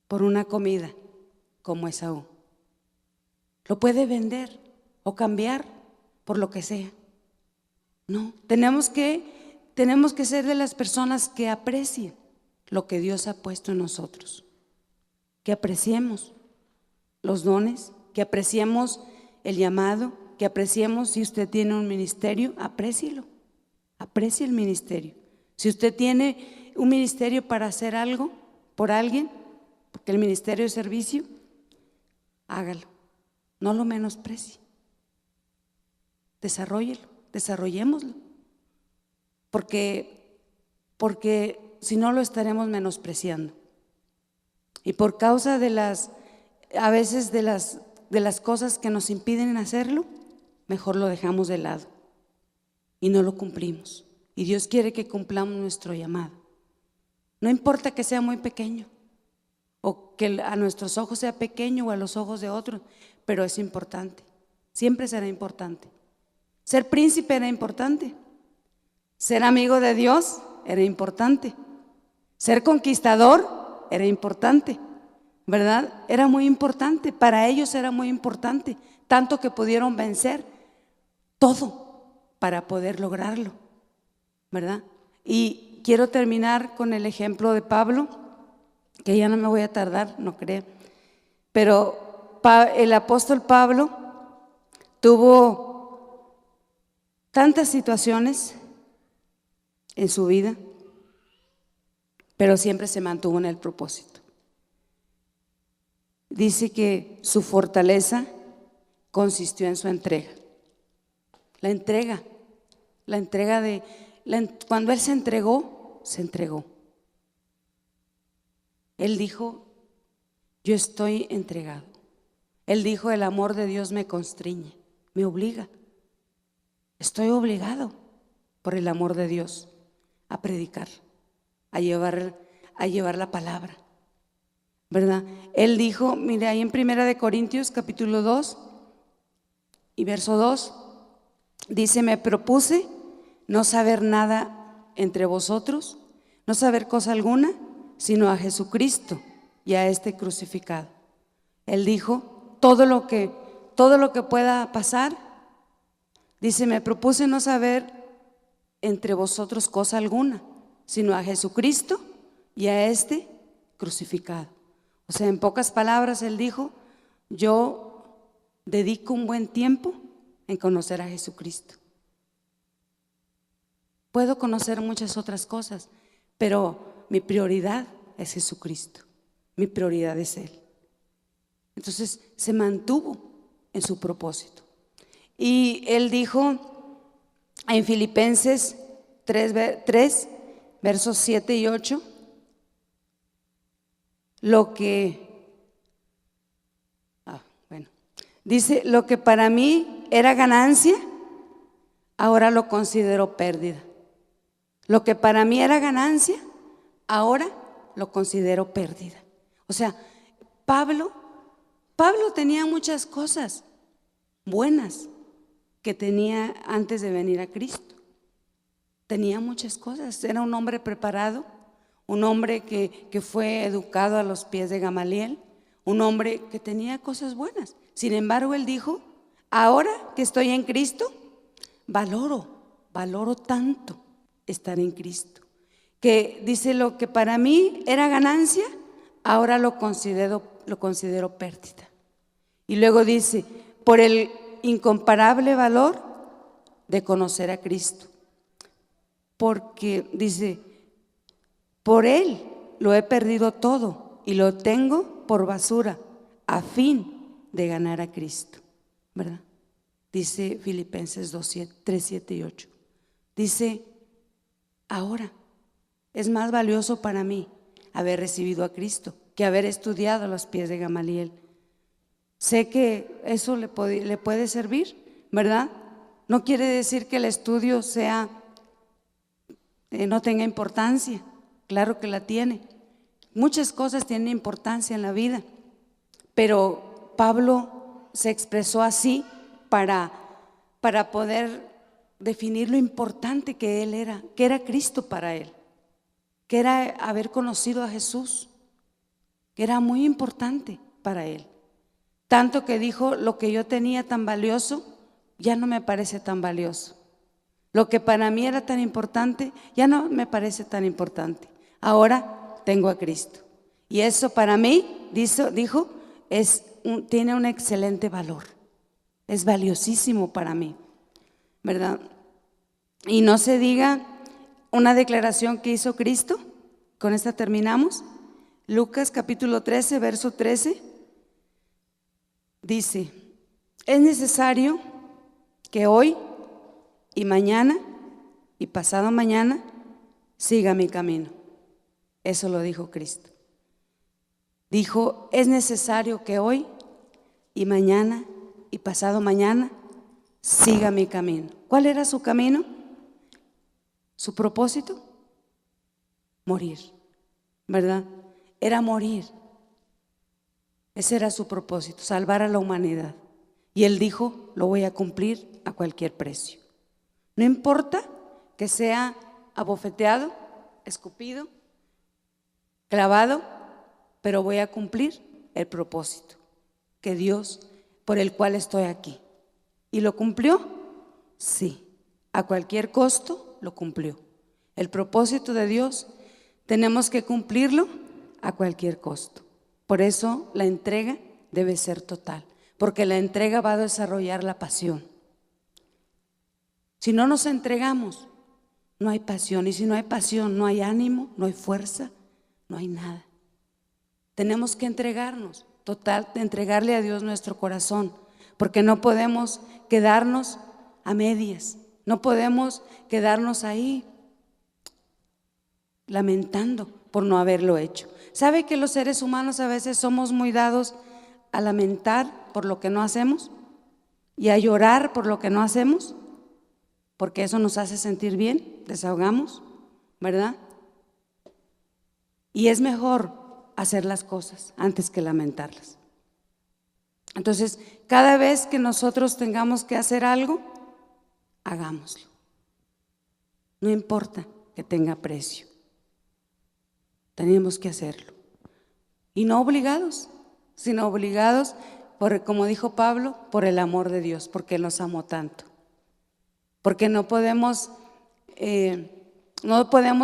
por una comida como Esaú? ¿Lo puede vender o cambiar por lo que sea? No, tenemos que ser de las personas que aprecien lo que Dios ha puesto en nosotros, que apreciemos los dones, que apreciemos el llamado, que apreciemos. Si usted tiene un ministerio, aprécielo, aprecie el ministerio. Si usted tiene un ministerio para hacer algo por alguien, porque el ministerio de servicio, hágalo, no lo menosprecie, desarrollémoslo, porque si no lo estaremos menospreciando. Y por causa a veces de las cosas que nos impiden hacerlo, mejor lo dejamos de lado y no lo cumplimos. Y Dios quiere que cumplamos nuestro llamado. No importa que sea muy pequeño o que a nuestros ojos sea pequeño o a los ojos de otros, pero es importante. Siempre será importante. Ser príncipe era importante. Ser amigo de Dios era importante. Ser conquistador era importante, ¿verdad? Era muy importante. Para ellos era muy importante, tanto que pudieron vencer todo para poder lograrlo, ¿verdad? Y quiero terminar con el ejemplo de Pablo, que ya no me voy a tardar, no creo, pero el apóstol Pablo tuvo tantas situaciones en su vida, pero siempre se mantuvo en el propósito. Dice que su fortaleza consistió en su entrega. Cuando él se entregó, Él dijo, yo estoy entregado. Él dijo, el amor de Dios me constriñe, me obliga. Estoy obligado por el amor de Dios a predicar, a llevar la palabra, ¿verdad? Él dijo, mire ahí en 1 Corintios capítulo 2 y verso 2, dice, me propuse no saber nada entre vosotros, no saber cosa alguna, sino a Jesucristo y a este crucificado. Él dijo, todo lo que pueda pasar, dice, me propuse no saber entre vosotros cosa alguna, sino a Jesucristo y a este crucificado. O sea, en pocas palabras él dijo, yo dedico un buen tiempo en conocer a Jesucristo. Puedo conocer muchas otras cosas, pero mi prioridad es Jesucristo, mi prioridad es Él. Entonces se mantuvo en su propósito. Y él dijo en Filipenses 3 versos 7 y 8, dice, lo que para mí era ganancia, ahora lo considero pérdida. Lo que para mí era ganancia, ahora lo considero pérdida. O sea, Pablo tenía muchas cosas buenas que tenía antes de venir a Cristo. Tenía muchas cosas, era un hombre preparado, un hombre que fue educado a los pies de Gamaliel, un hombre que tenía cosas buenas. Sin embargo, él dijo, ahora que estoy en Cristo, valoro tanto estar en Cristo, que dice, lo que para mí era ganancia, ahora lo considero pérdida. Y luego dice, por el incomparable valor de conocer a Cristo, porque dice, por Él lo he perdido todo y lo tengo por basura a fin de ganar a Cristo, ¿verdad? Dice Filipenses 3, 7 y 8. Dice, ahora es más valioso para mí haber recibido a Cristo que haber estudiado a los pies de Gamaliel. Sé que eso le puede servir, ¿verdad? No quiere decir que el estudio no tenga importancia. Claro que la tiene. Muchas cosas tienen importancia en la vida, pero Pablo se expresó así para poder definir lo importante que él era, que era Cristo para él, que era haber conocido a Jesús, que era muy importante para él. Tanto que dijo, lo que yo tenía tan valioso ya no me parece tan valioso. Lo que para mí era tan importante ya no me parece tan importante. Ahora tengo a Cristo. Y eso para mí, dijo, tiene un excelente valor. Es valiosísimo para mí, ¿verdad? Y no se diga una declaración que hizo Cristo. Con esta terminamos. Lucas capítulo 13, verso 13. Dice, es necesario que hoy y mañana y pasado mañana siga mi camino. Eso lo dijo Cristo. Dijo, es necesario que hoy y mañana y pasado mañana siga mi camino. ¿Cuál era su camino? ¿Su propósito? Morir, ¿verdad? Era morir. Ese era su propósito, salvar a la humanidad. Y él dijo, lo voy a cumplir a cualquier precio. No importa que sea abofeteado, escupido, clavado, pero voy a cumplir el propósito que Dios, por el cual estoy aquí. ¿Y lo cumplió? Sí, a cualquier costo lo cumplió. El propósito de Dios tenemos que cumplirlo a cualquier costo. Por eso la entrega debe ser total, porque la entrega va a desarrollar la pasión. Si no nos entregamos, no hay pasión, y si no hay pasión, no hay ánimo, no hay fuerza, no hay nada. Tenemos que entregarnos, total, entregarle a Dios nuestro corazón, porque no podemos quedarnos a medias, no podemos quedarnos ahí lamentando por no haberlo hecho. ¿Sabe que los seres humanos a veces somos muy dados a lamentar por lo que no hacemos y a llorar por lo que no hacemos? Porque eso nos hace sentir bien, desahogamos, ¿verdad? Y es mejor hacer las cosas antes que lamentarlas. Entonces, cada vez que nosotros tengamos que hacer algo, hagámoslo. No importa que tenga precio. Tenemos que hacerlo. Y no obligados, sino obligados, como dijo Pablo, por el amor de Dios, porque nos amó tanto. Porque no podemos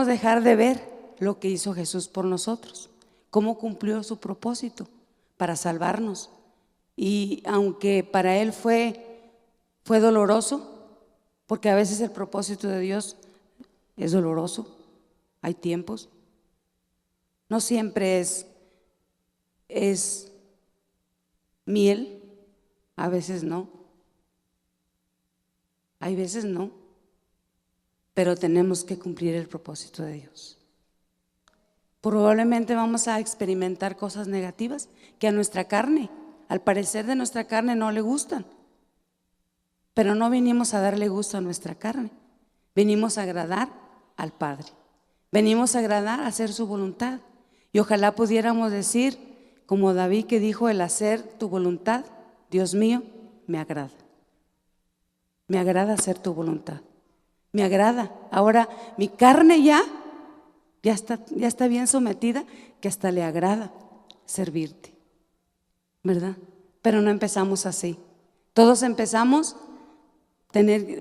dejar de ver lo que hizo Jesús por nosotros, cómo cumplió su propósito para salvarnos. Y aunque para Él fue doloroso, porque a veces el propósito de Dios es doloroso, hay tiempos. No siempre es miel, a veces no. Hay veces no, pero tenemos que cumplir el propósito de Dios. Probablemente vamos a experimentar cosas negativas que a nuestra carne, al parecer de nuestra carne, no le gustan. Pero no vinimos a darle gusto a nuestra carne, venimos a agradar al Padre, venimos a agradar, a hacer su voluntad. Y ojalá pudiéramos decir, como David que dijo, el hacer tu voluntad, Dios mío, me agrada. Me agrada hacer tu voluntad, me agrada. Ahora mi carne ya está bien sometida, que hasta le agrada servirte, ¿verdad? Pero no empezamos así. Todos empezamos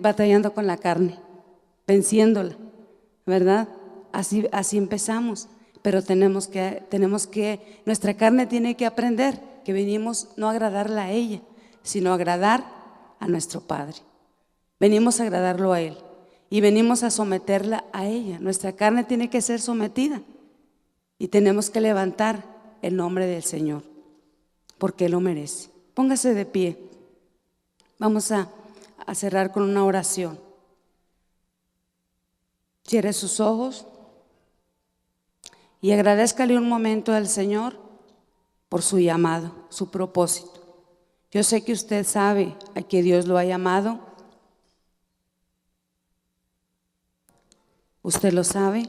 batallando con la carne, venciéndola, ¿verdad? Así empezamos. Pero tenemos que, nuestra carne tiene que aprender que venimos no a agradarla a ella, sino a agradar a nuestro Padre. Venimos a agradarlo a Él y venimos a someterla a ella. Nuestra carne tiene que ser sometida y tenemos que levantar el nombre del Señor, porque Él lo merece. Póngase de pie. Vamos a cerrar con una oración. Cierre sus ojos y agradézcale un momento al Señor por su llamado, su propósito. Yo sé que usted sabe a qué Dios lo ha llamado. Usted lo sabe.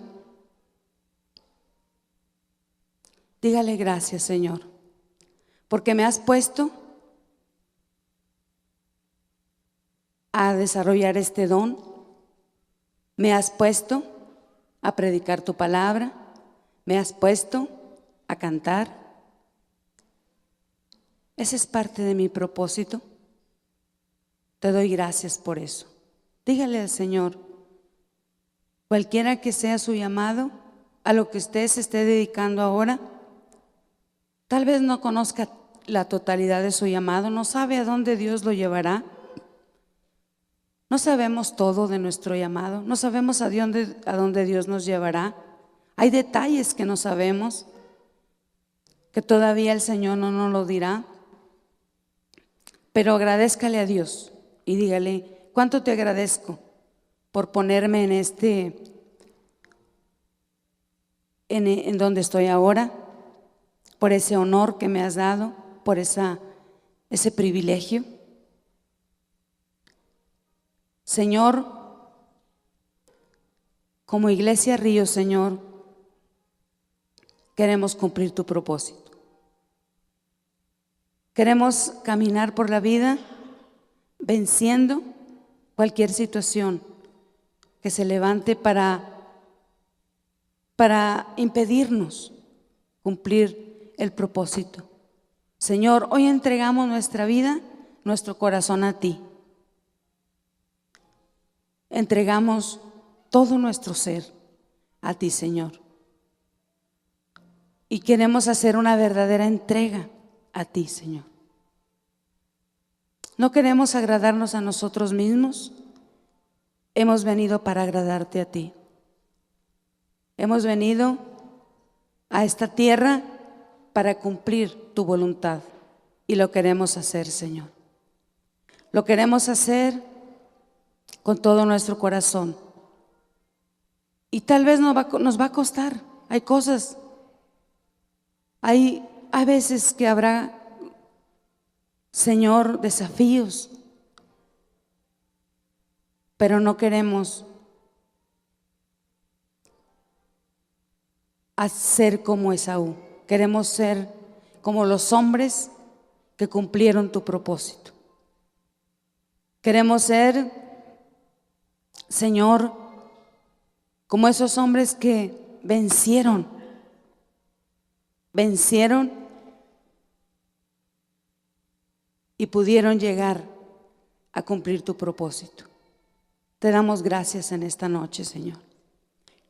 Dígale gracias, Señor, porque me has puesto a desarrollar este don. Me has puesto a predicar tu palabra. Me has puesto a cantar. Ese es parte de mi propósito. Te doy gracias por eso. Dígale al Señor, cualquiera que sea su llamado, a lo que usted se esté dedicando ahora, tal vez no conozca la totalidad de su llamado, no sabe a dónde Dios lo llevará. No sabemos todo de nuestro llamado, no sabemos a dónde Dios nos llevará. Hay detalles que no sabemos, que todavía el Señor no nos lo dirá. Pero agradézcale a Dios y dígale, ¿cuánto te agradezco por ponerme en donde estoy ahora? Por ese honor que me has dado, por ese privilegio. Señor, como Iglesia Río, Señor, queremos cumplir tu propósito. Queremos caminar por la vida venciendo cualquier situación que se levante para impedirnos cumplir el propósito. Señor, hoy entregamos nuestra vida, nuestro corazón a ti. Entregamos todo nuestro ser a ti, Señor. Y queremos hacer una verdadera entrega a ti, Señor. No queremos agradarnos a nosotros mismos. Hemos venido para agradarte a ti. Hemos venido a esta tierra para cumplir tu voluntad y lo queremos hacer, Señor. Lo queremos hacer con todo nuestro corazón. Y tal vez nos va a costar. Hay cosas, hay veces que habrá, Señor, desafíos, pero no queremos ser como Esaú. Queremos ser como los hombres que cumplieron tu propósito. Queremos ser, Señor, como esos hombres que vencieron y pudieron llegar a cumplir tu propósito. Te damos gracias en esta noche, Señor.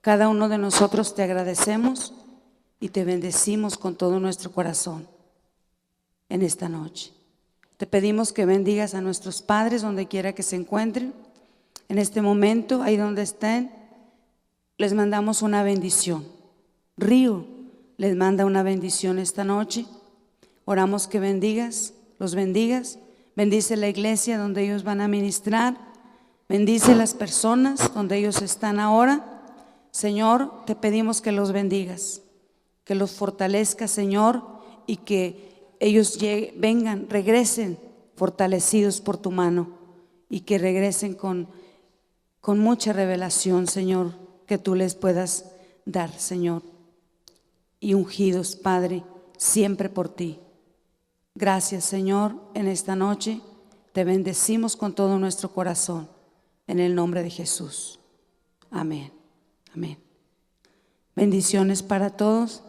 Cada uno de nosotros te agradecemos y te bendecimos con todo nuestro corazón en esta noche. Te pedimos que bendigas a nuestros padres donde quiera que se encuentren. En este momento, ahí donde estén, les mandamos una bendición. Río les manda una bendición esta noche. Oramos que los bendigas. Bendice la iglesia donde ellos van a ministrar. Bendice las personas donde ellos están ahora. Señor, te pedimos que los bendigas, que los fortalezcas, Señor, y que ellos regresen fortalecidos por tu mano y que regresen con mucha revelación, Señor, que tú les puedas dar, Señor, y ungidos, Padre, siempre por ti. Gracias, Señor, en esta noche te bendecimos con todo nuestro corazón, en el nombre de Jesús. Amén. Amén. Bendiciones para todos.